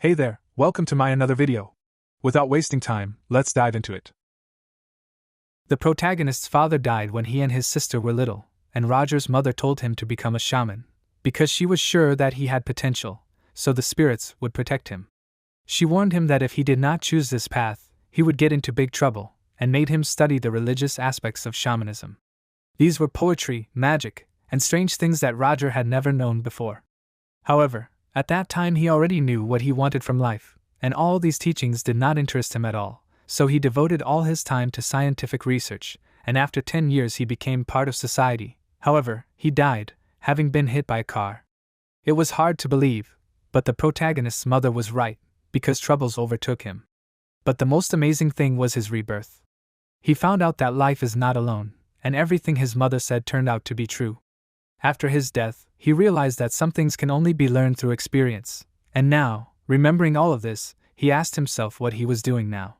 Hey there, welcome to my another video. Without wasting time, let's dive into it. The protagonist's father died when he and his sister were little, and Roger's mother told him to become a shaman, because she was sure that he had potential, so the spirits would protect him. She warned him that if he did not choose this path, he would get into big trouble, and made him study the religious aspects of shamanism. These were poetry, magic, and strange things that Roger had never known before. However, at that time he already knew what he wanted from life, and all these teachings did not interest him at all, so he devoted all his time to scientific research, and after 10 years he became part of society. However, he died, having been hit by a car. It was hard to believe, but the protagonist's mother was right, because troubles overtook him. But the most amazing thing was his rebirth. He found out that life is not alone, and everything his mother said turned out to be true. After his death, he realized that some things can only be learned through experience, and now, remembering all of this, he asked himself what he was doing now.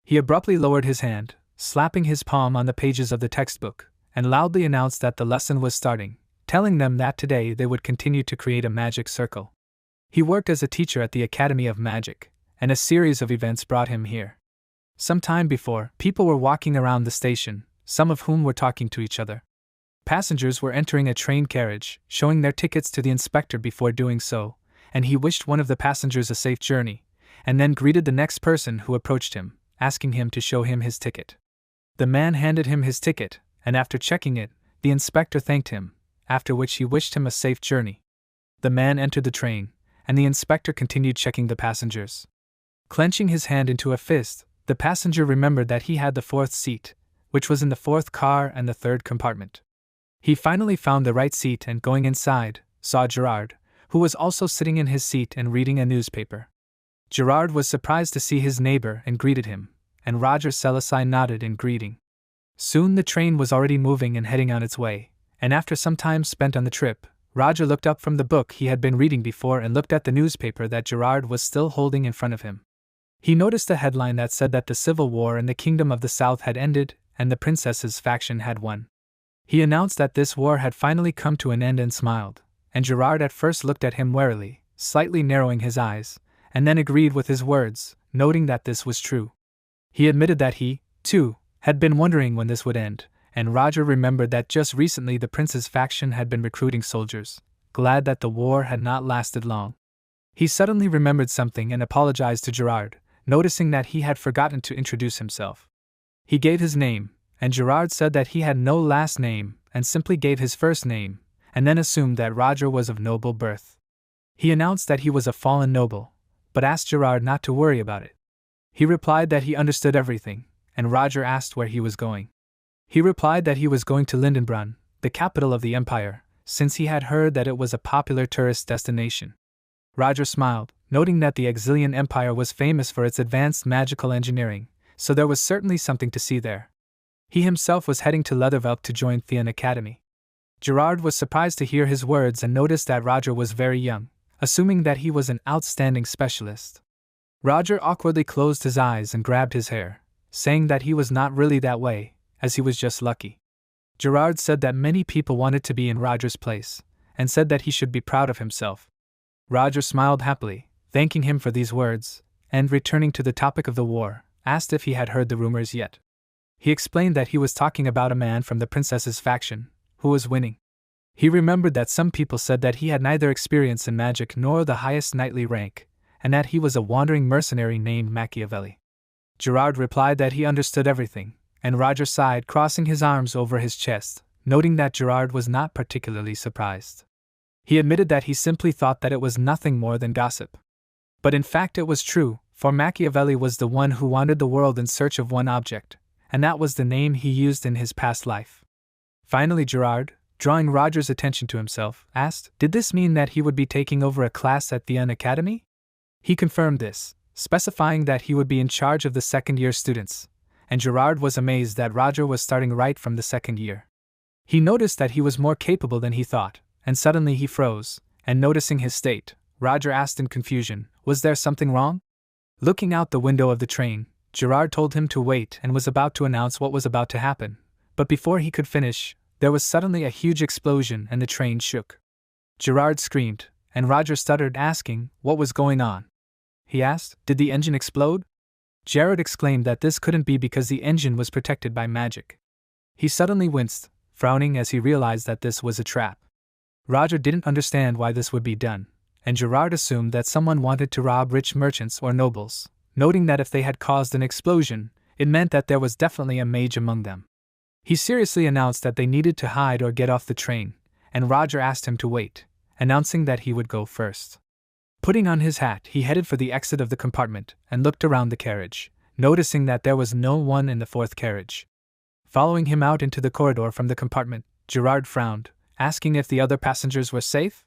He abruptly lowered his hand, slapping his palm on the pages of the textbook, and loudly announced that the lesson was starting, telling them that today they would continue to create a magic circle. He worked as a teacher at the Academy of Magic, and a series of events brought him here. Some time before, people were walking around the station, some of whom were talking to each other. Passengers were entering a train carriage, showing their tickets to the inspector before doing so, and he wished one of the passengers a safe journey, and then greeted the next person who approached him, asking him to show him his ticket. The man handed him his ticket, and after checking it, the inspector thanked him, after which he wished him a safe journey. The man entered the train, and the inspector continued checking the passengers. Clenching his hand into a fist, the passenger remembered that he had the fourth seat, which was in the fourth car and the third compartment. He finally found the right seat and going inside, saw Gerard, who was also sitting in his seat and reading a newspaper. Gerard was surprised to see his neighbor and greeted him, and Roger Celisai nodded in greeting. Soon the train was already moving and heading on its way, and after some time spent on the trip, Roger looked up from the book he had been reading before and looked at the newspaper that Gerard was still holding in front of him. He noticed a headline that said that the civil war in the Kingdom of the South had ended and the princess's faction had won. He announced that this war had finally come to an end and smiled, and Gerard at first looked at him warily, slightly narrowing his eyes, and then agreed with his words, noting that this was true. He admitted that he, too, had been wondering when this would end, and Roger remembered that just recently the prince's faction had been recruiting soldiers, glad that the war had not lasted long. He suddenly remembered something and apologized to Gerard, noticing that he had forgotten to introduce himself. He gave his name, and Gerard said that he had no last name and simply gave his first name, and then assumed that Roger was of noble birth. He announced that he was a fallen noble, but asked Gerard not to worry about it. He replied that he understood everything, and Roger asked where he was going. He replied that he was going to Lindenbrunn, the capital of the empire, since he had heard that it was a popular tourist destination. Roger smiled, noting that the Exilian Empire was famous for its advanced magical engineering, so there was certainly something to see there. He himself was heading to Leathervelk to join Thean Academy. Gerard was surprised to hear his words and noticed that Roger was very young, assuming that he was an outstanding specialist. Roger awkwardly closed his eyes and grabbed his hair, saying that he was not really that way, as he was just lucky. Gerard said that many people wanted to be in Roger's place, and said that he should be proud of himself. Roger smiled happily, thanking him for these words, and returning to the topic of the war, asked if he had heard the rumors yet. He explained that he was talking about a man from the princess's faction, who was winning. He remembered that some people said that he had neither experience in magic nor the highest knightly rank, and that he was a wandering mercenary named Machiavelli. Gerard replied that he understood everything, and Roger sighed, crossing his arms over his chest, noting that Gerard was not particularly surprised. He admitted that he simply thought that it was nothing more than gossip. But in fact it was true, for Machiavelli was the one who wandered the world in search of one object, and that was the name he used in his past life. Finally Gerard, drawing Roger's attention to himself, asked, did this mean that he would be taking over a class at Thean Academy? He confirmed this, specifying that he would be in charge of the second-year students, and Gerard was amazed that Roger was starting right from the second year. He noticed that he was more capable than he thought, and suddenly he froze, and noticing his state, Roger asked in confusion, was there something wrong? Looking out the window of the train, Gerard told him to wait and was about to announce what was about to happen, but before he could finish, there was suddenly a huge explosion and the train shook. Gerard screamed, and Roger stuttered, asking what was going on. he asked. Did the engine explode? Jared exclaimed that this couldn't be because the engine was protected by magic. He suddenly winced, frowning as he realized that this was a trap. Roger didn't understand why this would be done, and Gerard assumed that someone wanted to rob rich merchants or nobles, noting that if they had caused an explosion, it meant that there was definitely a mage among them. He seriously announced that they needed to hide or get off the train, and Roger asked him to wait, announcing that he would go first. Putting on his hat, he headed for the exit of the compartment and looked around the carriage, noticing that there was no one in the fourth carriage. Following him out into the corridor from the compartment, Gerard frowned, asking if the other passengers were safe.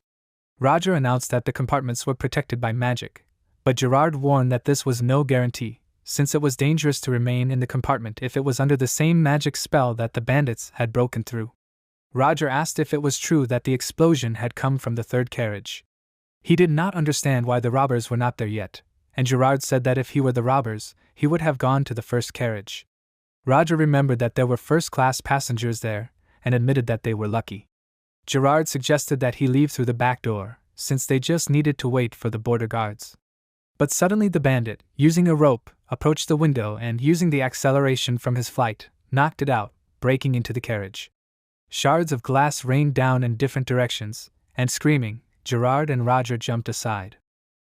Roger announced that the compartments were protected by magic, but Gerard warned that this was no guarantee, since it was dangerous to remain in the compartment if it was under the same magic spell that the bandits had broken through. Roger asked if it was true that the explosion had come from the third carriage. He did not understand why the robbers were not there yet, and Gerard said that if he were the robbers, he would have gone to the first carriage. Roger remembered that there were first-class passengers there, and admitted that they were lucky. Gerard suggested that he leave through the back door, since they just needed to wait for the border guards. But suddenly the bandit, using a rope, approached the window and, using the acceleration from his flight, knocked it out, breaking into the carriage. Shards of glass rained down in different directions, and screaming, Gerard and Roger jumped aside.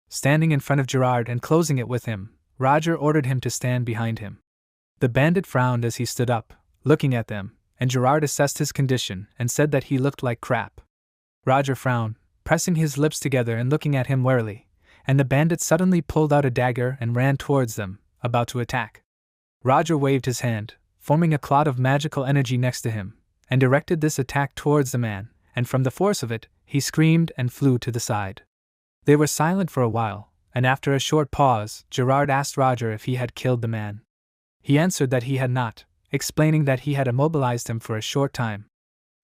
Standing in front of Gerard and closing it with him, Roger ordered him to stand behind him. The bandit frowned as he stood up, looking at them, and Gerard assessed his condition and said that he looked like crap. Roger frowned, pressing his lips together and looking at him warily, and the bandit suddenly pulled out a dagger and ran towards them, about to attack. Roger waved his hand, forming a cloud of magical energy next to him, and directed this attack towards the man, and from the force of it, he screamed and flew to the side. They were silent for a while, and after a short pause, Gerard asked Roger if he had killed the man. He answered that he had not, explaining that he had immobilized him for a short time.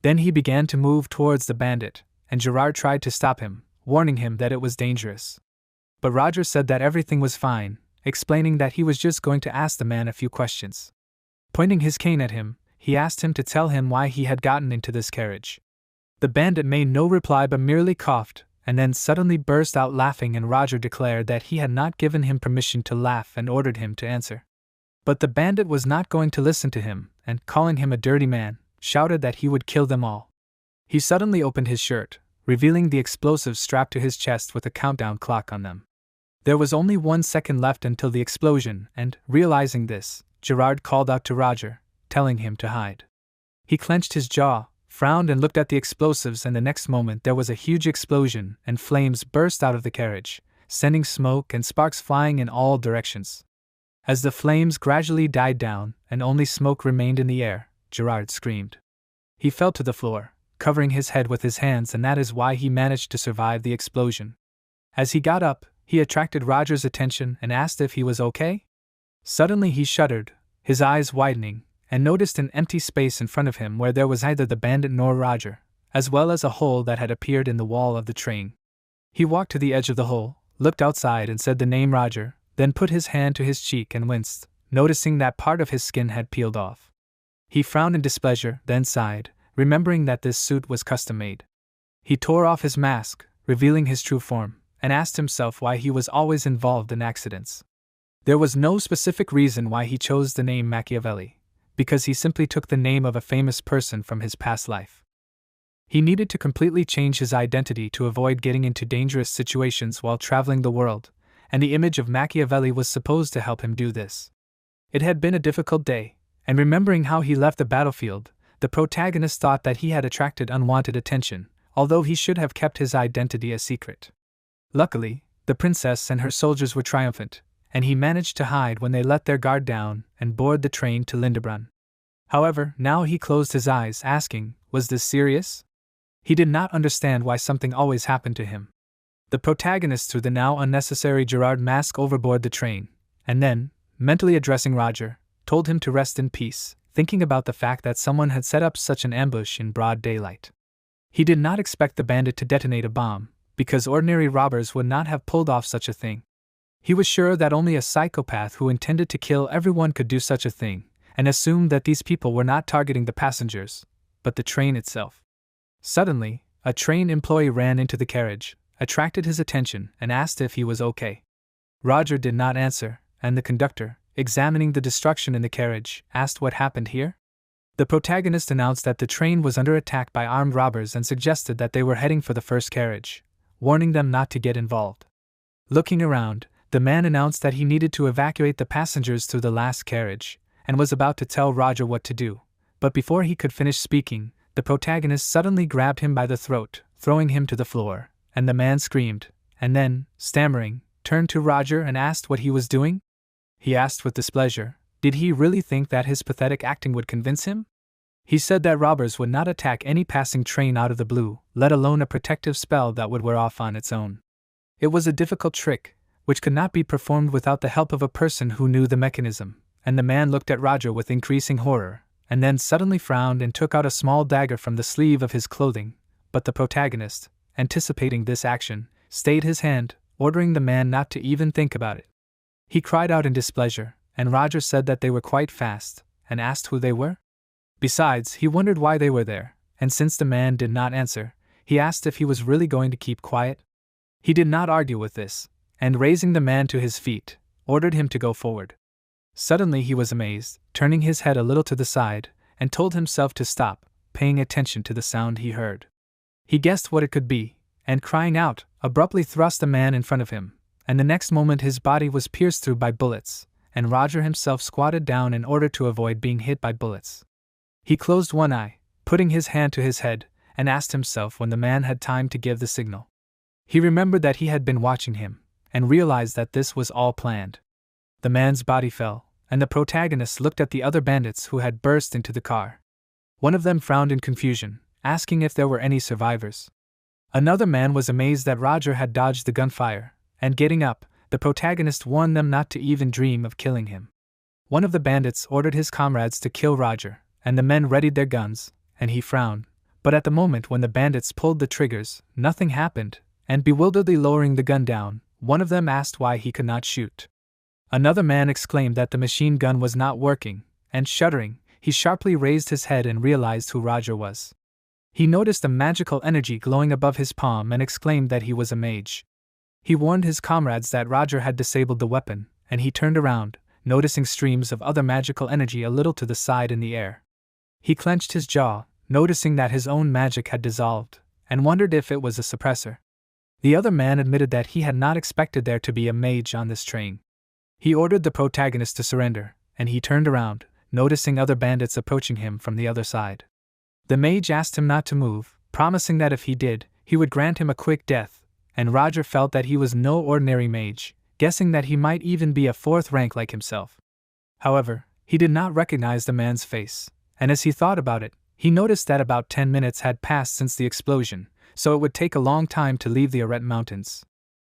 Then he began to move towards the bandit, and Gerard tried to stop him, warning him that it was dangerous. But Roger said that everything was fine, explaining that he was just going to ask the man a few questions. Pointing his cane at him, he asked him to tell him why he had gotten into this carriage. The bandit made no reply but merely coughed, and then suddenly burst out laughing, and Roger declared that he had not given him permission to laugh and ordered him to answer. But the bandit was not going to listen to him, and, calling him a dirty man, shouted that he would kill them all. He suddenly opened his shirt, revealing the explosives strapped to his chest with a countdown clock on them. There was only 1 second left until the explosion, and, realizing this, Gerard called out to Roger, telling him to hide. He clenched his jaw, frowned and looked at the explosives, and the next moment there was a huge explosion and flames burst out of the carriage, sending smoke and sparks flying in all directions. As the flames gradually died down and only smoke remained in the air, Gerard screamed. He fell to the floor, covering his head with his hands, and that is why he managed to survive the explosion. As he got up, he attracted Roger's attention and asked if he was okay. Suddenly he shuddered, his eyes widening, and noticed an empty space in front of him where there was neither the bandit nor Roger, as well as a hole that had appeared in the wall of the train. He walked to the edge of the hole, looked outside and said the name Roger, then put his hand to his cheek and winced, noticing that part of his skin had peeled off. He frowned in displeasure, then sighed, remembering that this suit was custom-made. He tore off his mask, revealing his true form, and asked himself why he was always involved in accidents. There was no specific reason why he chose the name Machiavelli, because he simply took the name of a famous person from his past life. He needed to completely change his identity to avoid getting into dangerous situations while traveling the world, and the image of Machiavelli was supposed to help him do this. It had been a difficult day, and remembering how he left the battlefield, the protagonist thought that he had attracted unwanted attention, although he should have kept his identity a secret. Luckily, the princess and her soldiers were triumphant, and he managed to hide when they let their guard down and board the train to Lindebrunn. However, now he closed his eyes, asking, was this serious? He did not understand why something always happened to him. The protagonist threw the now unnecessary Gerard mask overboard the train, and then, mentally addressing Roger, told him to rest in peace, thinking about the fact that someone had set up such an ambush in broad daylight. He did not expect the bandit to detonate a bomb, because ordinary robbers would not have pulled off such a thing. He was sure that only a psychopath who intended to kill everyone could do such a thing, and assumed that these people were not targeting the passengers, but the train itself. Suddenly, a train employee ran into the carriage, attracted his attention, and asked if he was okay. Roger did not answer, and the conductor, examining the destruction in the carriage, asked what happened here. The protagonist announced that the train was under attack by armed robbers and suggested that they were heading for the first carriage, warning them not to get involved. Looking around, the man announced that he needed to evacuate the passengers through the last carriage, and was about to tell Roger what to do, but before he could finish speaking, the protagonist suddenly grabbed him by the throat, throwing him to the floor, and the man screamed, and then, stammering, turned to Roger and asked what he was doing. He asked with displeasure, did he really think that his pathetic acting would convince him? He said that robbers would not attack any passing train out of the blue, let alone a protective spell that would wear off on its own. It was a difficult trick, which could not be performed without the help of a person who knew the mechanism, and the man looked at Roger with increasing horror, and then suddenly frowned and took out a small dagger from the sleeve of his clothing, but the protagonist, anticipating this action, stayed his hand, ordering the man not to even think about it. He cried out in displeasure, and Roger said that they were quite fast, and asked who they were. Besides, he wondered why they were there, and since the man did not answer, he asked if he was really going to keep quiet. He did not argue with this, and raising the man to his feet, ordered him to go forward. Suddenly he was amazed, turning his head a little to the side, and told himself to stop, paying attention to the sound he heard. He guessed what it could be, and crying out, abruptly thrust the man in front of him, and the next moment his body was pierced through by bullets, and Roger himself squatted down in order to avoid being hit by bullets. He closed one eye, putting his hand to his head, and asked himself when the man had time to give the signal. He remembered that he had been watching him, and realized that this was all planned. The man's body fell, and the protagonist looked at the other bandits who had burst into the car. One of them frowned in confusion, asking if there were any survivors. Another man was amazed that Roger had dodged the gunfire, and getting up, the protagonist warned them not to even dream of killing him. One of the bandits ordered his comrades to kill Roger, and the men readied their guns, and he frowned, but at the moment when the bandits pulled the triggers, nothing happened, and bewilderedly lowering the gun down, one of them asked why he could not shoot. Another man exclaimed that the machine gun was not working, and shuddering, he sharply raised his head and realized who Roger was. He noticed a magical energy glowing above his palm and exclaimed that he was a mage. He warned his comrades that Roger had disabled the weapon, and he turned around, noticing streams of other magical energy a little to the side in the air. He clenched his jaw, noticing that his own magic had dissolved, and wondered if it was a suppressor. The other man admitted that he had not expected there to be a mage on this train. He ordered the protagonist to surrender, and he turned around, noticing other bandits approaching him from the other side. The mage asked him not to move, promising that if he did, he would grant him a quick death, and Roger felt that he was no ordinary mage, guessing that he might even be a fourth rank like himself. However, he did not recognize the man's face, and as he thought about it, he noticed that about 10 minutes had passed since the explosion, so it would take a long time to leave the Arete Mountains.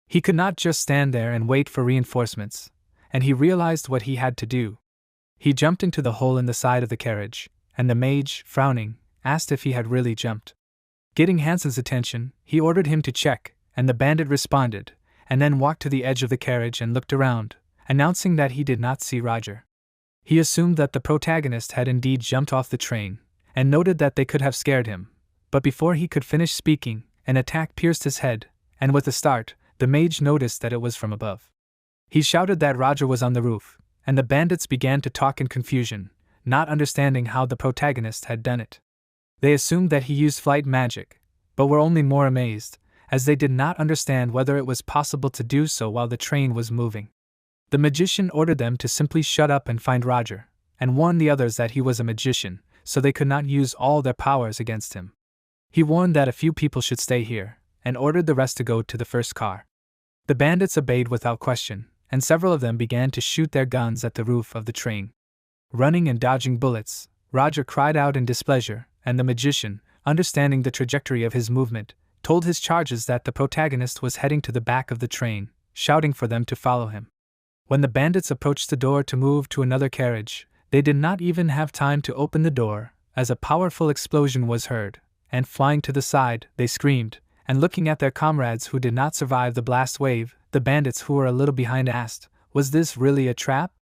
He could not just stand there and wait for reinforcements, and he realized what he had to do. He jumped into the hole in the side of the carriage, and the mage, frowning, asked if he had really jumped. Getting Hansen's attention, he ordered him to check, and the bandit responded, and then walked to the edge of the carriage and looked around, announcing that he did not see Roger. He assumed that the protagonist had indeed jumped off the train, and noted that they could have scared him, but before he could finish speaking, an attack pierced his head, and with a start, the mage noticed that it was from above. He shouted that Roger was on the roof, and the bandits began to talk in confusion, not understanding how the protagonist had done it. They assumed that he used flight magic, but were only more amazed, as they did not understand whether it was possible to do so while the train was moving. The magician ordered them to simply shut up and find Roger, and warned the others that he was a magician, so they could not use all their powers against him. He warned that a few people should stay here, and ordered the rest to go to the first car. The bandits obeyed without question, and several of them began to shoot their guns at the roof of the train. Running and dodging bullets, Roger cried out in displeasure, and the magician, understanding the trajectory of his movement, told his charges that the protagonist was heading to the back of the train, shouting for them to follow him. When the bandits approached the door to move to another carriage, they did not even have time to open the door, as a powerful explosion was heard, and flying to the side, they screamed, and looking at their comrades who did not survive the blast wave, the bandits who were a little behind asked, "Was this really a trap?"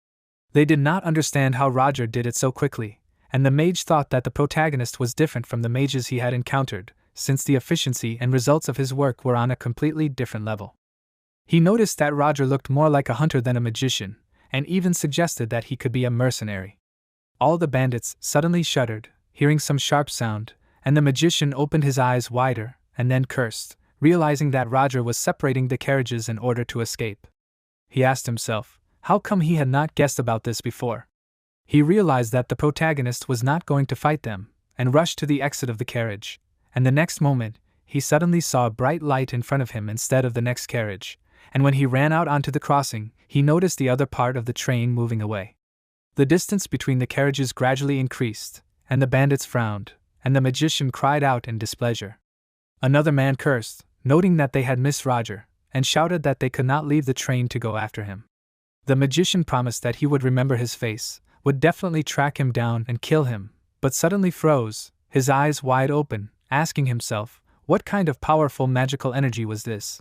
They did not understand how Roger did it so quickly, and the mage thought that the protagonist was different from the mages he had encountered, since the efficiency and results of his work were on a completely different level. He noticed that Roger looked more like a hunter than a magician, and even suggested that he could be a mercenary. All the bandits suddenly shuddered, hearing some sharp sound, and the magician opened his eyes wider and then cursed, realizing that Roger was separating the carriages in order to escape. He asked himself, how come he had not guessed about this before? He realized that the protagonist was not going to fight them, and rushed to the exit of the carriage, and the next moment, he suddenly saw a bright light in front of him instead of the next carriage, and when he ran out onto the crossing, he noticed the other part of the train moving away. The distance between the carriages gradually increased, and the bandits frowned, and the magician cried out in displeasure. Another man cursed, noting that they had missed Roger, and shouted that they could not leave the train to go after him. The magician promised that he would remember his face, would definitely track him down and kill him, but suddenly froze, his eyes wide open, asking himself, what kind of powerful magical energy was this?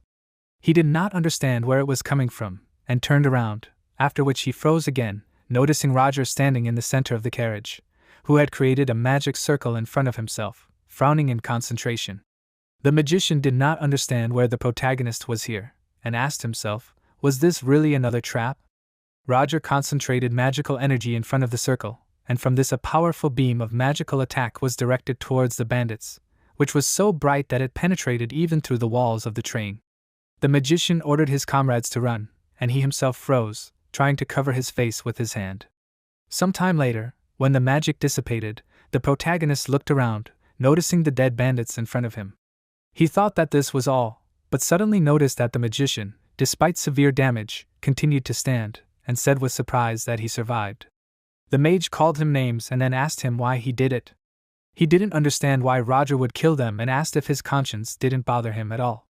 He did not understand where it was coming from, and turned around, after which he froze again, noticing Roger standing in the center of the carriage, who had created a magic circle in front of himself, frowning in concentration. The magician did not understand where the protagonist was here, and asked himself, was this really another trap? Roger concentrated magical energy in front of the circle, and from this a powerful beam of magical attack was directed towards the bandits, which was so bright that it penetrated even through the walls of the train. The magician ordered his comrades to run, and he himself froze, trying to cover his face with his hand. Some time later, when the magic dissipated, the protagonist looked around, noticing the dead bandits in front of him. He thought that this was all, but suddenly noticed that the magician, despite severe damage, continued to stand, and said with surprise that he survived. The mage called him names and then asked him why he did it. He didn't understand why Roger would kill them and asked if his conscience didn't bother him at all.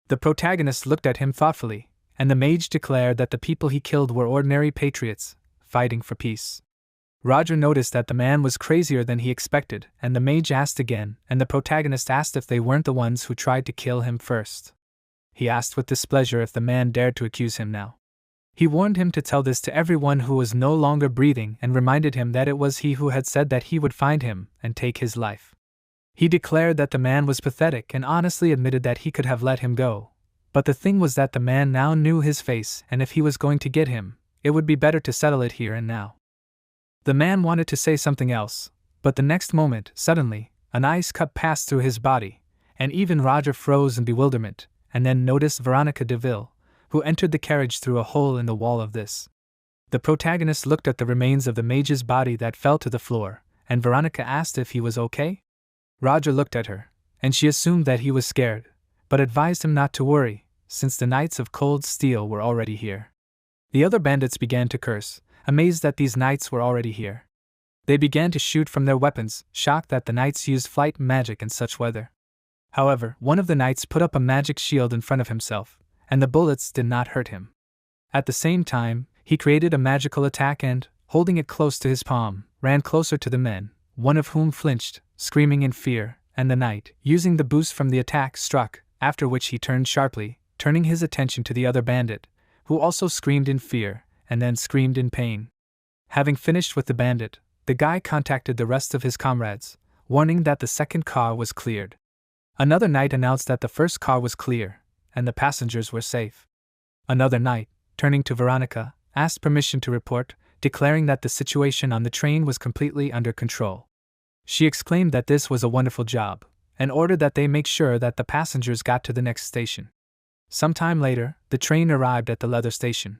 The protagonist looked at him thoughtfully, and the mage declared that the people he killed were ordinary patriots, fighting for peace. Roger noticed that the man was crazier than he expected, and the mage asked again, and the protagonist asked if they weren't the ones who tried to kill him first. He asked with displeasure if the man dared to accuse him now. He warned him to tell this to everyone who was no longer breathing and reminded him that it was he who had said that he would find him and take his life. He declared that the man was pathetic and honestly admitted that he could have let him go. But the thing was that the man now knew his face, and if he was going to get him, it would be better to settle it here and now. The man wanted to say something else, but the next moment, suddenly, an ice cut passed through his body, and even Roger froze in bewilderment, and then noticed Veronica Deville, who entered the carriage through a hole in the wall of this. The protagonist looked at the remains of the mage's body that fell to the floor, and Veronica asked if he was okay. Roger looked at her, and she assumed that he was scared, but advised him not to worry, since the Knights of Cold Steel were already here. The other bandits began to curse, amazed that these knights were already here. They began to shoot from their weapons, shocked that the knights used flight magic in such weather. However, one of the knights put up a magic shield in front of himself, and the bullets did not hurt him. At the same time, he created a magical attack and, holding it close to his palm, ran closer to the men, one of whom flinched, screaming in fear, and the knight, using the boost from the attack, struck, after which he turned sharply, turning his attention to the other bandit, who also screamed in fear, and then screamed in pain. Having finished with the bandit, the guy contacted the rest of his comrades, warning that the second car was cleared. Another knight announced that the first car was clear, and the passengers were safe. Another knight, turning to Veronica, asked permission to report, declaring that the situation on the train was completely under control. She exclaimed that this was a wonderful job, and ordered that they make sure that the passengers got to the next station. Sometime later, the train arrived at the leather station.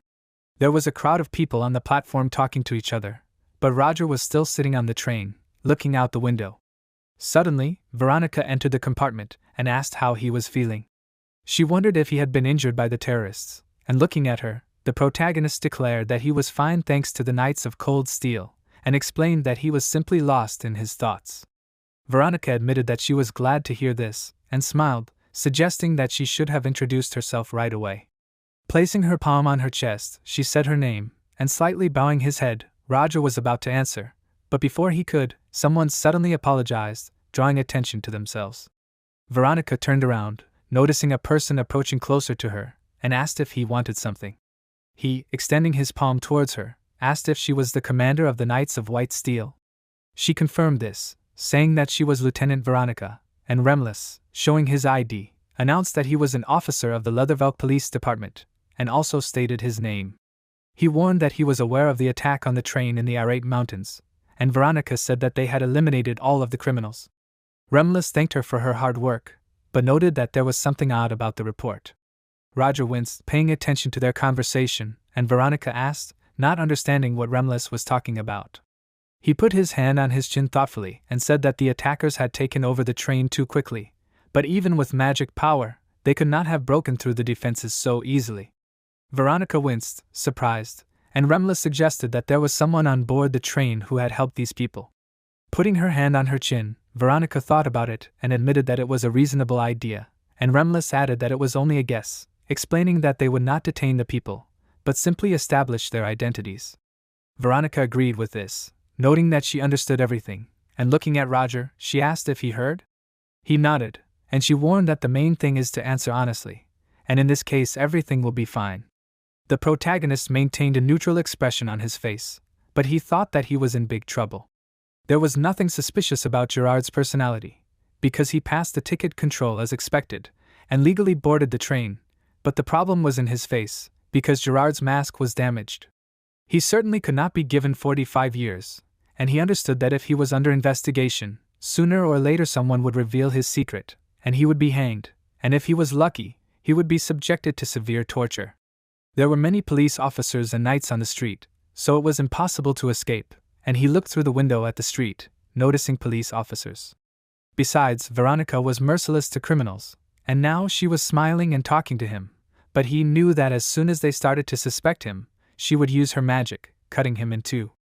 There was a crowd of people on the platform talking to each other, but Roger was still sitting on the train, looking out the window. Suddenly, Veronica entered the compartment and asked how he was feeling. She wondered if he had been injured by the terrorists, and looking at her, the protagonist declared that he was fine thanks to the Knights of Cold Steel, and explained that he was simply lost in his thoughts. Veronica admitted that she was glad to hear this, and smiled, suggesting that she should have introduced herself right away. Placing her palm on her chest, she said her name, and slightly bowing his head, Roger was about to answer, but before he could, someone suddenly apologized, drawing attention to themselves. Veronica turned around, noticing a person approaching closer to her, and asked if he wanted something. He, extending his palm towards her, asked if she was the commander of the Knights of White Steel. She confirmed this, saying that she was Lieutenant Veronica, and Remless, showing his ID, announced that he was an officer of the Leathervelk Police Department, and also stated his name. He warned that he was aware of the attack on the train in the Irate Mountains, and Veronica said that they had eliminated all of the criminals. Remlis thanked her for her hard work, but noted that there was something odd about the report. Roger winced, paying attention to their conversation, and Veronica asked, not understanding what Remlis was talking about. He put his hand on his chin thoughtfully and said that the attackers had taken over the train too quickly, but even with magic power, they could not have broken through the defenses so easily. Veronica winced, surprised, and Remlis suggested that there was someone on board the train who had helped these people. Putting her hand on her chin, Veronica thought about it and admitted that it was a reasonable idea, and Remlis added that it was only a guess, explaining that they would not detain the people, but simply establish their identities. Veronica agreed with this, noting that she understood everything, and looking at Roger, she asked if he heard. He nodded, and she warned that the main thing is to answer honestly, and in this case everything will be fine. The protagonist maintained a neutral expression on his face, but he thought that he was in big trouble. There was nothing suspicious about Gerard's personality, because he passed the ticket control as expected, and legally boarded the train, but the problem was in his face, because Gerard's mask was damaged. He certainly could not be given 45 years, and he understood that if he was under investigation, sooner or later someone would reveal his secret, and he would be hanged, and if he was lucky, he would be subjected to severe torture. There were many police officers and knights on the street, so it was impossible to escape, and he looked through the window at the street, noticing police officers. Besides, Veronica was merciless to criminals, and now she was smiling and talking to him, but he knew that as soon as they started to suspect him, she would use her magic, cutting him in two.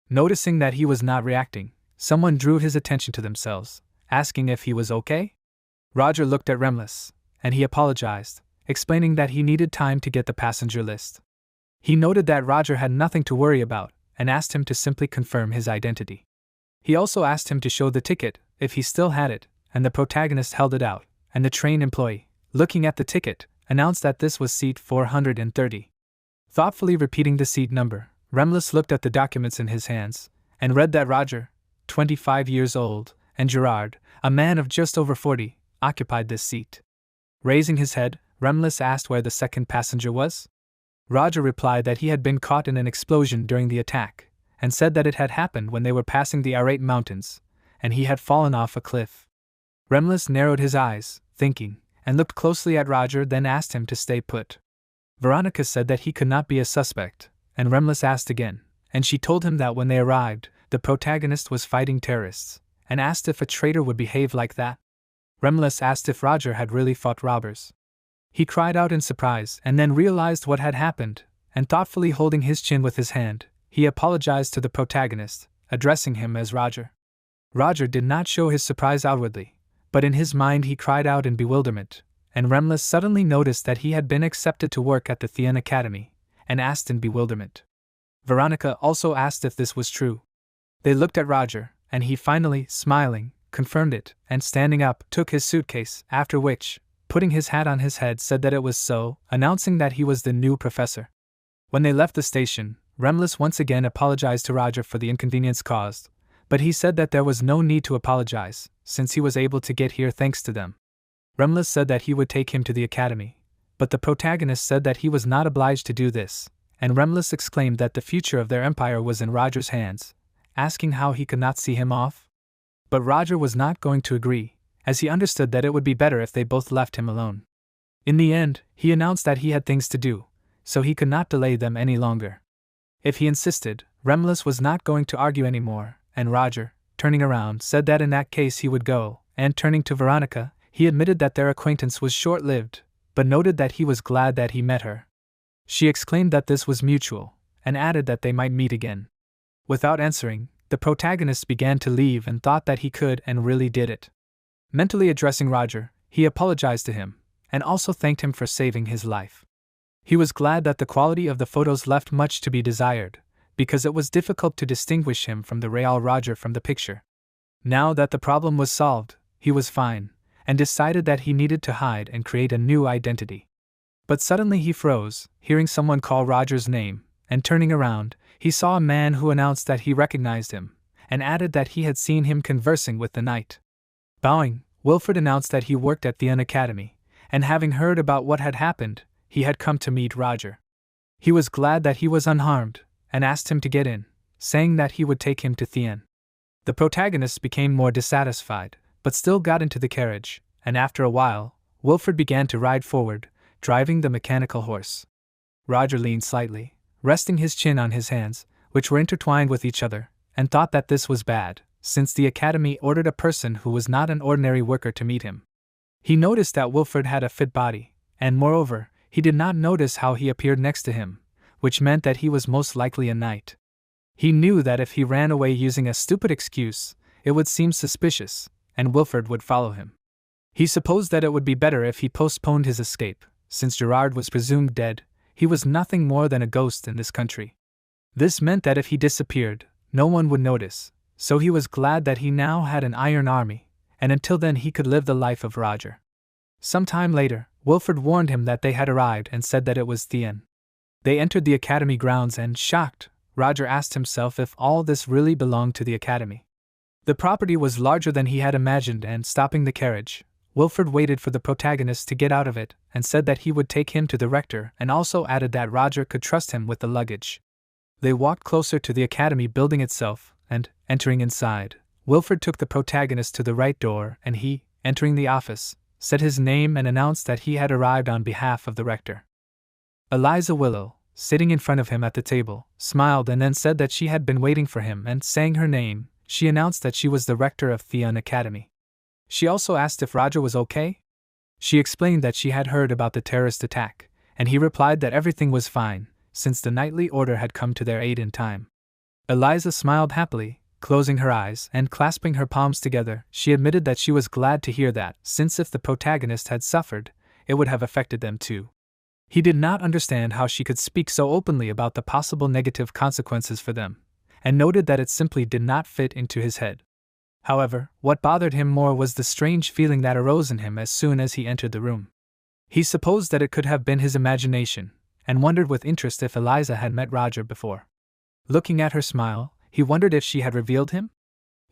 Noticing that he was not reacting, someone drew his attention to themselves, asking if he was okay. Roger looked at Remlis, and he apologized, explaining that he needed time to get the passenger list. He noted that Roger had nothing to worry about, and asked him to simply confirm his identity. He also asked him to show the ticket, if he still had it, and the protagonist held it out, and the train employee, looking at the ticket, announced that this was seat 430. Thoughtfully repeating the seat number, Remlis looked at the documents in his hands, and read that Roger, 25 years old, and Gerard, a man of just over 40, occupied this seat. Raising his head, Remlis asked where the second passenger was. Roger replied that he had been caught in an explosion during the attack, and said that it had happened when they were passing the Irate Mountains, and he had fallen off a cliff. Remlis narrowed his eyes, thinking, and looked closely at Roger, then asked him to stay put. Veronica said that he could not be a suspect, and Remlis asked again, and she told him that when they arrived, the protagonist was fighting terrorists, and asked if a traitor would behave like that. Remlis asked if Roger had really fought robbers. He cried out in surprise and then realized what had happened, and thoughtfully holding his chin with his hand, he apologized to the protagonist, addressing him as Roger. Roger did not show his surprise outwardly, but in his mind he cried out in bewilderment, and Remlis suddenly noticed that he had been accepted to work at the Thean Academy, and asked in bewilderment. Veronica also asked if this was true. They looked at Roger, and he finally, smiling, confirmed it, and standing up, took his suitcase, after which, putting his hat on his head, said that it was so, announcing that he was the new professor. When they left the station, Remlis once again apologized to Roger for the inconvenience caused, but he said that there was no need to apologize, since he was able to get here thanks to them. Remlis said that he would take him to the academy, but the protagonist said that he was not obliged to do this, and Remlis exclaimed that the future of their empire was in Roger's hands, asking how he could not see him off. But Roger was not going to agree, as he understood that it would be better if they both left him alone. In the end, he announced that he had things to do, so he could not delay them any longer. If he insisted, Remlis was not going to argue anymore, and Roger, turning around, said that in that case he would go, and turning to Veronica, he admitted that their acquaintance was short-lived, but noted that he was glad that he met her. She exclaimed that this was mutual, and added that they might meet again. Without answering, the protagonist began to leave and thought that he could and really did it. Mentally addressing Roger, he apologized to him, and also thanked him for saving his life. He was glad that the quality of the photos left much to be desired, because it was difficult to distinguish him from the real Roger from the picture. Now that the problem was solved, he was fine, and decided that he needed to hide and create a new identity. But suddenly he froze, hearing someone call Roger's name, and turning around, he saw a man who announced that he recognized him, and added that he had seen him conversing with the knight. Bowing, Wilfred announced that he worked at the Academy, and having heard about what had happened, he had come to meet Roger. He was glad that he was unharmed, and asked him to get in, saying that he would take him to Thien. The protagonist became more dissatisfied, but still got into the carriage, and after a while, Wilfred began to ride forward, driving the mechanical horse. Roger leaned slightly, resting his chin on his hands, which were intertwined with each other, and thought that this was bad, since the academy ordered a person who was not an ordinary worker to meet him. He noticed that Wilfred had a fit body, and moreover, he did not notice how he appeared next to him, which meant that he was most likely a knight. He knew that if he ran away using a stupid excuse, it would seem suspicious, and Wilfred would follow him. He supposed that it would be better if he postponed his escape, since Gerard was presumed dead. He was nothing more than a ghost in this country. This meant that if he disappeared, no one would notice, so he was glad that he now had an iron army, and until then he could live the life of Roger. Some time later, Wilfred warned him that they had arrived and said that it was Thien. They entered the academy grounds and, shocked, Roger asked himself if all this really belonged to the academy. The property was larger than he had imagined, and stopping the carriage, Wilfred waited for the protagonist to get out of it and said that he would take him to the rector, and also added that Roger could trust him with the luggage. They walked closer to the academy building itself, and, entering inside, Wilfred took the protagonist to the right door, and he, entering the office, said his name and announced that he had arrived on behalf of the rector. Eliza Willow, sitting in front of him at the table, smiled and then said that she had been waiting for him, and saying her name, she announced that she was the rector of Thien Academy. She also asked if Roger was okay. She explained that she had heard about the terrorist attack, and he replied that everything was fine, since the knightly order had come to their aid in time. Eliza smiled happily, closing her eyes and clasping her palms together. She admitted that she was glad to hear that, since if the protagonist had suffered, it would have affected them too. He did not understand how she could speak so openly about the possible negative consequences for them, and noted that it simply did not fit into his head. However, what bothered him more was the strange feeling that arose in him as soon as he entered the room. He supposed that it could have been his imagination, and wondered with interest if Eliza had met Roger before. Looking at her smile, he wondered if she had revealed him.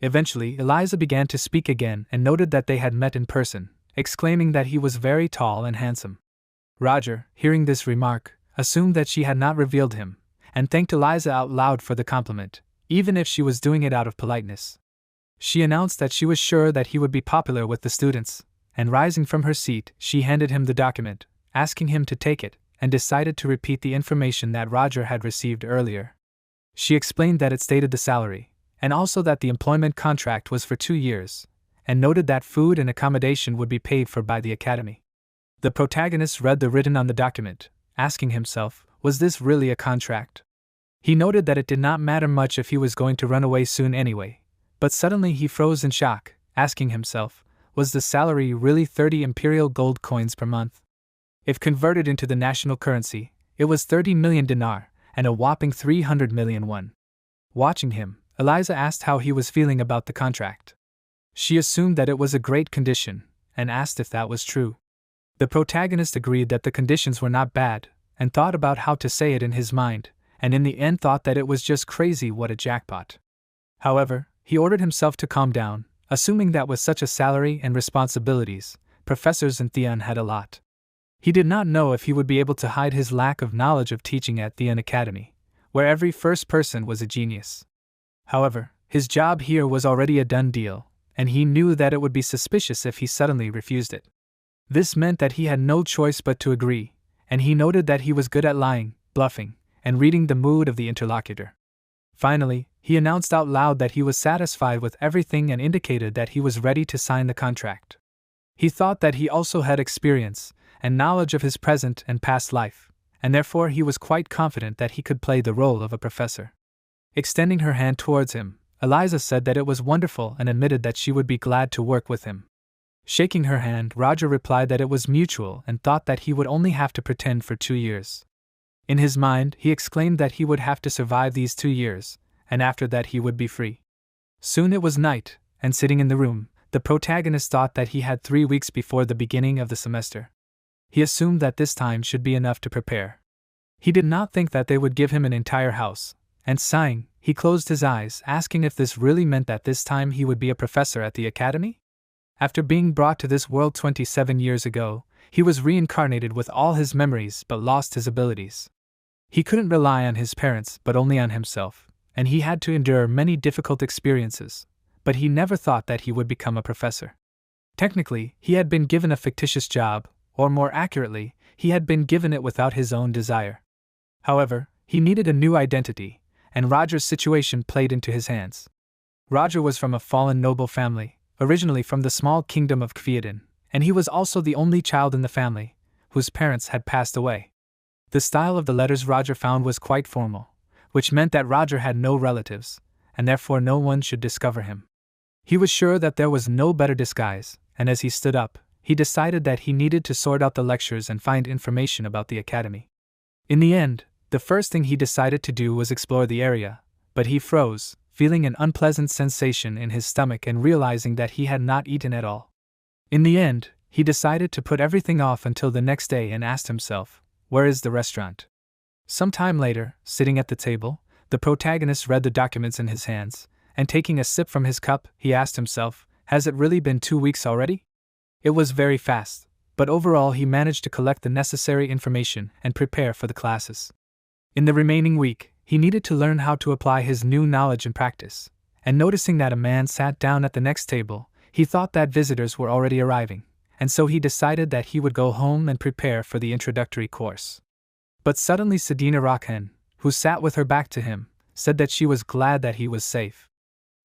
Eventually, Eliza began to speak again and noted that they had met in person, exclaiming that he was very tall and handsome. Roger, hearing this remark, assumed that she had not revealed him, and thanked Eliza out loud for the compliment, even if she was doing it out of politeness. She announced that she was sure that he would be popular with the students, and rising from her seat, she handed him the document, asking him to take it, and decided to repeat the information that Roger had received earlier. She explained that it stated the salary, and also that the employment contract was for 2 years, and noted that food and accommodation would be paid for by the academy. The protagonist read the written on the document, asking himself, was this really a contract? He noted that it did not matter much if he was going to run away soon anyway, but suddenly he froze in shock, asking himself, was the salary really 30 imperial gold coins per month? If converted into the national currency, it was 30 million dinar, and a whopping 300 million won. Watching him, Eliza asked how he was feeling about the contract. She assumed that it was a great condition, and asked if that was true. The protagonist agreed that the conditions were not bad, and thought about how to say it in his mind, and in the end thought that it was just crazy. What a jackpot. However, he ordered himself to calm down, assuming that with such a salary and responsibilities, professors in Thien had a lot. He did not know if he would be able to hide his lack of knowledge of teaching at Thien Academy, where every first person was a genius. However, his job here was already a done deal, and he knew that it would be suspicious if he suddenly refused it. This meant that he had no choice but to agree, and he noted that he was good at lying, bluffing, and reading the mood of the interlocutor. Finally, he announced out loud that he was satisfied with everything and indicated that he was ready to sign the contract. He thought that he also had experience and knowledge of his present and past life, and therefore he was quite confident that he could play the role of a professor. Extending her hand towards him, Eliza said that it was wonderful and admitted that she would be glad to work with him. Shaking her hand, Roger replied that it was mutual and thought that he would only have to pretend for 2 years. In his mind, he exclaimed that he would have to survive these 2 years, and after that he would be free. Soon it was night, and sitting in the room, the protagonist thought that he had 3 weeks before the beginning of the semester. He assumed that this time should be enough to prepare. He did not think that they would give him an entire house, and sighing, he closed his eyes, asking if this really meant that this time he would be a professor at the academy? After being brought to this world 27 years ago, he was reincarnated with all his memories but lost his abilities. He couldn't rely on his parents but only on himself, and he had to endure many difficult experiences, but he never thought that he would become a professor. Technically, he had been given a fictitious job, or more accurately, he had been given it without his own desire. However, he needed a new identity, and Roger's situation played into his hands. Roger was from a fallen noble family, originally from the small kingdom of Kviadin, and he was also the only child in the family, whose parents had passed away. The style of the letters Roger found was quite formal, which meant that Roger had no relatives, and therefore no one should discover him. He was sure that there was no better disguise, and as he stood up, he decided that he needed to sort out the lectures and find information about the academy. In the end, the first thing he decided to do was explore the area, but he froze, feeling an unpleasant sensation in his stomach and realizing that he had not eaten at all. In the end, he decided to put everything off until the next day and asked himself, "Where is the restaurant?" Some time later, sitting at the table, the protagonist read the documents in his hands, and taking a sip from his cup, he asked himself, "Has it really been 2 weeks already?" It was very fast, but overall he managed to collect the necessary information and prepare for the classes. In the remaining week, he needed to learn how to apply his new knowledge in practice, and noticing that a man sat down at the next table, he thought that visitors were already arriving, and so he decided that he would go home and prepare for the introductory course. But suddenly Sedina Rockhen, who sat with her back to him, said that she was glad that he was safe.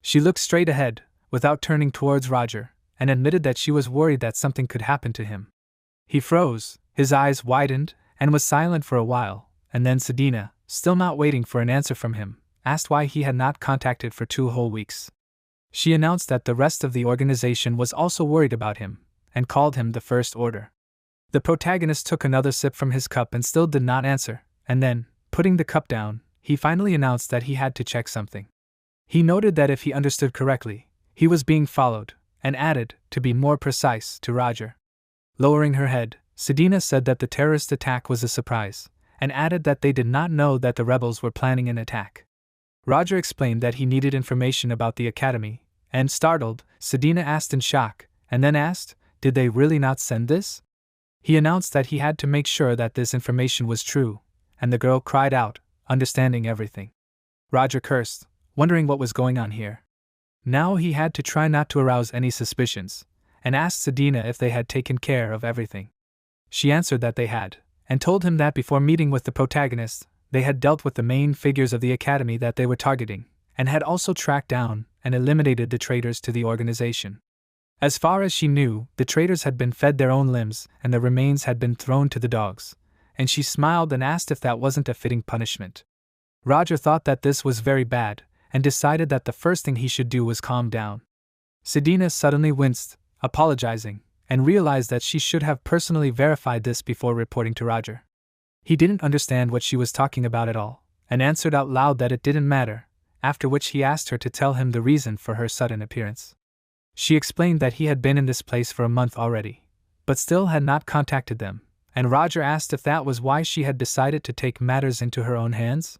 She looked straight ahead, without turning towards Roger, and admitted that she was worried that something could happen to him. He froze, his eyes widened, and was silent for a while, and then Sedina, still not waiting for an answer from him, asked why he had not contacted for 2 whole weeks. She announced that the rest of the organization was also worried about him, and called him the First Order. The protagonist took another sip from his cup and still did not answer, and then, putting the cup down, he finally announced that he had to check something. He noted that if he understood correctly, he was being followed, and added, to be more precise, to Roger. Lowering her head, Sedina said that the terrorist attack was a surprise, and added that they did not know that the rebels were planning an attack. Roger explained that he needed information about the academy, and startled, Sedina asked in shock, and then asked, "Did they really not send this?" He announced that he had to make sure that this information was true, and the girl cried out, understanding everything. Roger cursed, wondering what was going on here. Now he had to try not to arouse any suspicions, and asked Sedina if they had taken care of everything. She answered that they had, and told him that before meeting with the protagonist, they had dealt with the main figures of the academy that they were targeting, and had also tracked down and eliminated the traitors to the organization. As far as she knew, the traitors had been fed their own limbs and the remains had been thrown to the dogs, and she smiled and asked if that wasn't a fitting punishment. Roger thought that this was very bad, and decided that the first thing he should do was calm down. Sedina suddenly winced, apologizing, and realized that she should have personally verified this before reporting to Roger. He didn't understand what she was talking about at all, and answered out loud that it didn't matter, after which he asked her to tell him the reason for her sudden appearance. She explained that he had been in this place for a month already, but still had not contacted them, and Roger asked if that was why she had decided to take matters into her own hands.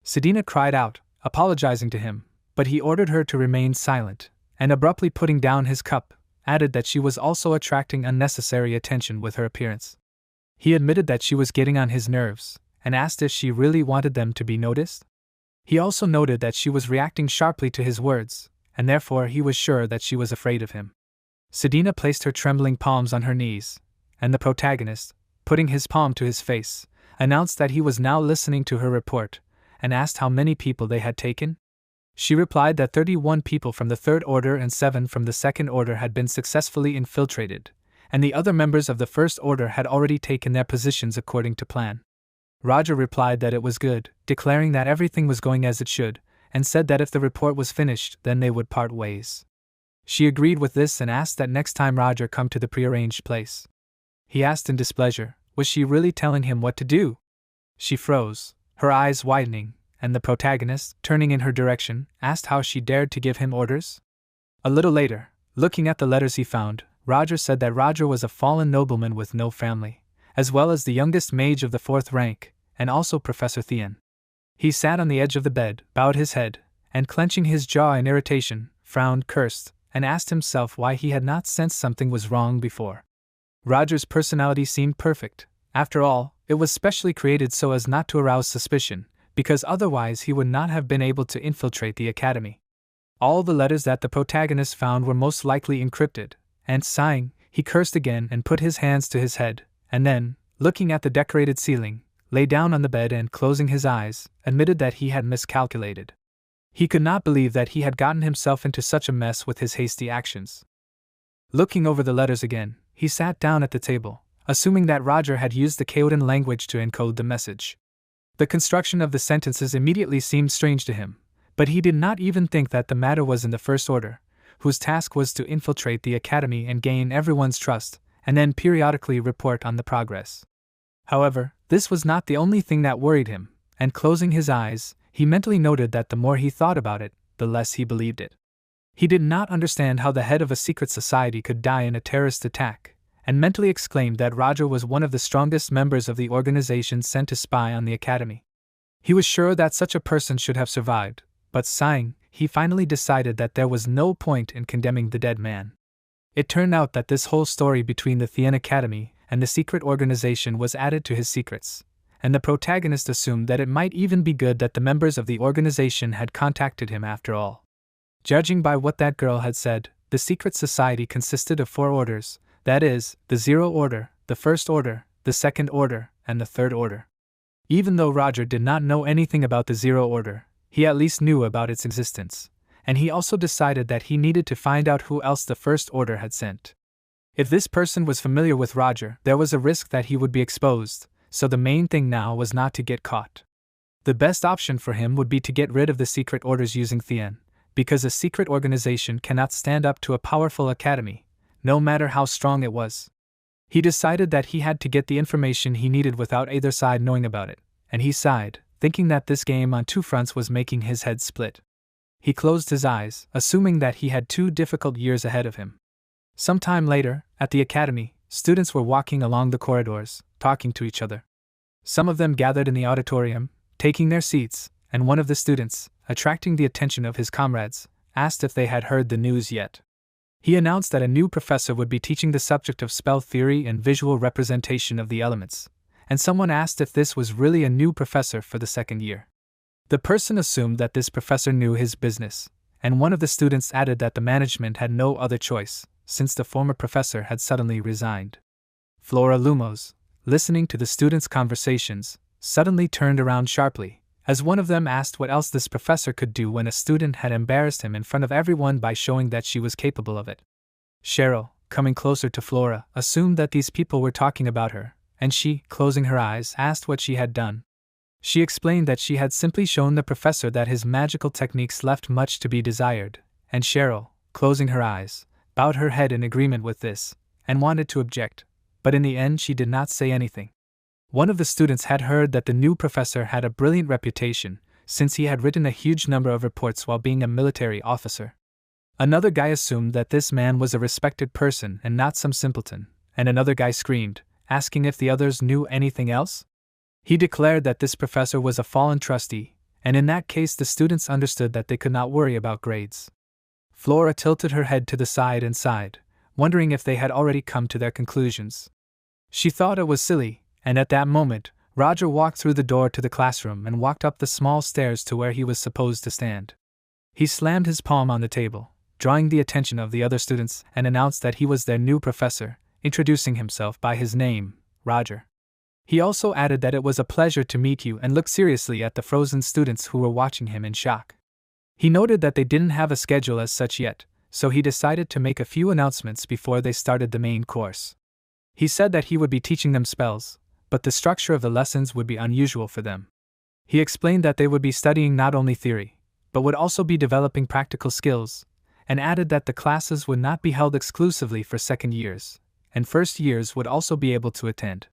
Sedina cried out, apologizing to him, but he ordered her to remain silent, and abruptly putting down his cup, added that she was also attracting unnecessary attention with her appearance. He admitted that she was getting on his nerves, and asked if she really wanted them to be noticed. He also noted that she was reacting sharply to his words, and therefore he was sure that she was afraid of him. Sedina placed her trembling palms on her knees, and the protagonist, putting his palm to his face, announced that he was now listening to her report, and asked how many people they had taken. She replied that 31 people from the Third Order and 7 from the Second Order had been successfully infiltrated, and the other members of the First Order had already taken their positions according to plan. Roger replied that it was good, declaring that everything was going as it should, and said that if the report was finished, then they would part ways. She agreed with this and asked that next time Roger come to the prearranged place. He asked in displeasure, was she really telling him what to do? She froze, her eyes widening, and the protagonist, turning in her direction, asked how she dared to give him orders. A little later, looking at the letters he found, Roger said that Roger was a fallen nobleman with no family, as well as the youngest mage of the 4th rank, and also Professor Theon. He sat on the edge of the bed, bowed his head, and clenching his jaw in irritation, frowned, cursed, and asked himself why he had not sensed something was wrong before. Roger's personality seemed perfect. After all, it was specially created so as not to arouse suspicion, because otherwise he would not have been able to infiltrate the academy. All the letters that the protagonist found were most likely encrypted, and sighing, he cursed again and put his hands to his head, and then, looking at the decorated ceiling, lay down on the bed and, closing his eyes, admitted that he had miscalculated. He could not believe that he had gotten himself into such a mess with his hasty actions. Looking over the letters again, he sat down at the table, assuming that Roger had used the Decodean language to encode the message. The construction of the sentences immediately seemed strange to him, but he did not even think that the matter was in the First Order, whose task was to infiltrate the academy and gain everyone's trust, and then periodically report on the progress. However, this was not the only thing that worried him, and closing his eyes, he mentally noted that the more he thought about it, the less he believed it. He did not understand how the head of a secret society could die in a terrorist attack, and mentally exclaimed that Roger was one of the strongest members of the organization sent to spy on the academy. He was sure that such a person should have survived, but sighing, he finally decided that there was no point in condemning the dead man. It turned out that this whole story between the Thean Academy and the secret organization was added to his secrets, and the protagonist assumed that it might even be good that the members of the organization had contacted him after all. Judging by what that girl had said, the secret society consisted of 4 orders, that is, the Zero Order, the First Order, the Second Order, and the Third Order. Even though Roger did not know anything about the Zero Order, he at least knew about its existence, and he also decided that he needed to find out who else the First Order had sent. If this person was familiar with Roger, there was a risk that he would be exposed, so the main thing now was not to get caught. The best option for him would be to get rid of the secret orders using Thean, because a secret organization cannot stand up to a powerful academy, no matter how strong it was. He decided that he had to get the information he needed without either side knowing about it, and he sighed, thinking that this game on 2 fronts was making his head split. He closed his eyes, assuming that he had 2 difficult years ahead of him. Sometime later, at the academy, students were walking along the corridors, talking to each other. Some of them gathered in the auditorium, taking their seats, and one of the students, attracting the attention of his comrades, asked if they had heard the news yet. He announced that a new professor would be teaching the subject of spell theory and visual representation of the elements, and someone asked if this was really a new professor for the 2nd year. The person assumed that this professor knew his business, and one of the students added that the management had no other choice, since the former professor had suddenly resigned. Flora Lumos, listening to the students' conversations, suddenly turned around sharply, as one of them asked what else this professor could do when a student had embarrassed him in front of everyone by showing that she was capable of it. Cheryl, coming closer to Flora, assumed that these people were talking about her, and she, closing her eyes, asked what she had done. She explained that she had simply shown the professor that his magical techniques left much to be desired, and Cheryl, closing her eyes, bowed her head in agreement with this, and wanted to object, but in the end she did not say anything. One of the students had heard that the new professor had a brilliant reputation, since he had written a huge number of reports while being a military officer. Another guy assumed that this man was a respected person and not some simpleton, and another guy screamed, asking if the others knew anything else. He declared that this professor was a fallen trustee, and in that case the students understood that they could not worry about grades. Flora tilted her head to the side and sighed, wondering if they had already come to their conclusions. She thought it was silly, and at that moment, Roger walked through the door to the classroom and walked up the small stairs to where he was supposed to stand. He slammed his palm on the table, drawing the attention of the other students, and announced that he was their new professor, introducing himself by his name, Roger. He also added that it was a pleasure to meet you and looked seriously at the frozen students who were watching him in shock. He noted that they didn't have a schedule as such yet, so he decided to make a few announcements before they started the main course. He said that he would be teaching them spells, but the structure of the lessons would be unusual for them. He explained that they would be studying not only theory, but would also be developing practical skills, and added that the classes would not be held exclusively for 2nd years, and 1st years would also be able to attend.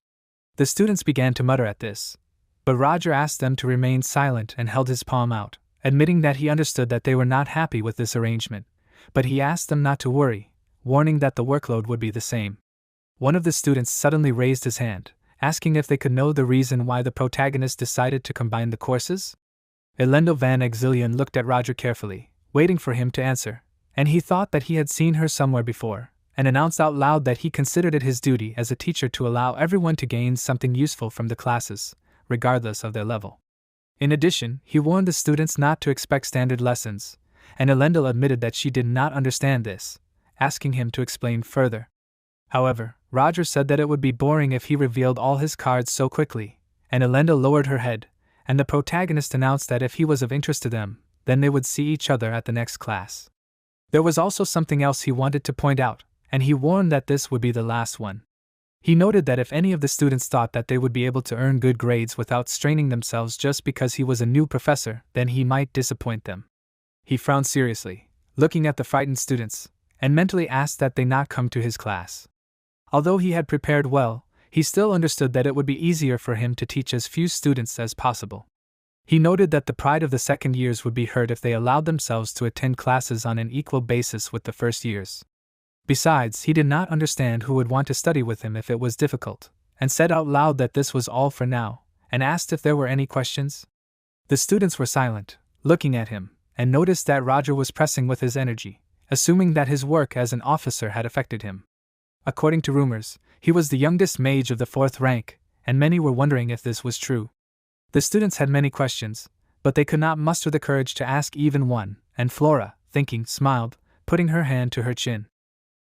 The students began to mutter at this, but Roger asked them to remain silent and held his palm out, admitting that he understood that they were not happy with this arrangement, but he asked them not to worry, warning that the workload would be the same. One of the students suddenly raised his hand, asking if they could know the reason why the protagonist decided to combine the courses. Elendo Van Exilian looked at Roger carefully, waiting for him to answer, and he thought that he had seen her somewhere before, and announced out loud that he considered it his duty as a teacher to allow everyone to gain something useful from the classes, regardless of their level. In addition, he warned the students not to expect standard lessons, and Elendil admitted that she did not understand this, asking him to explain further. However, Roger said that it would be boring if he revealed all his cards so quickly, and Elendil lowered her head, and the protagonist announced that if he was of interest to them, then they would see each other at the next class. There was also something else he wanted to point out, and he warned that this would be the last one. He noted that if any of the students thought that they would be able to earn good grades without straining themselves just because he was a new professor, then he might disappoint them. He frowned seriously, looking at the frightened students, and mentally asked that they not come to his class. Although he had prepared well, he still understood that it would be easier for him to teach as few students as possible. He noted that the pride of the second years would be hurt if they allowed themselves to attend classes on an equal basis with the first years. Besides, he did not understand who would want to study with him if it was difficult, and said out loud that this was all for now, and asked if there were any questions. The students were silent, looking at him, and noticed that Roger was pressing with his energy, assuming that his work as an officer had affected him. According to rumors, he was the youngest mage of the 4th rank, and many were wondering if this was true. The students had many questions, but they could not muster the courage to ask even one, and Flora, thinking, smiled, putting her hand to her chin.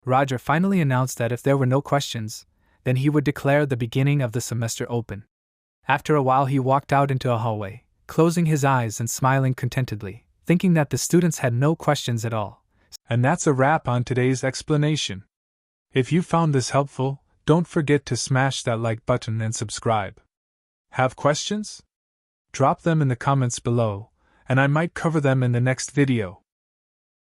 Roger finally announced that if there were no questions, then he would declare the beginning of the semester open. After a while he walked out into a hallway, closing his eyes and smiling contentedly, thinking that the students had no questions at all. And that's a wrap on today's explanation. If you found this helpful, don't forget to smash that like button and subscribe. Have questions? Drop them in the comments below, and I might cover them in the next video.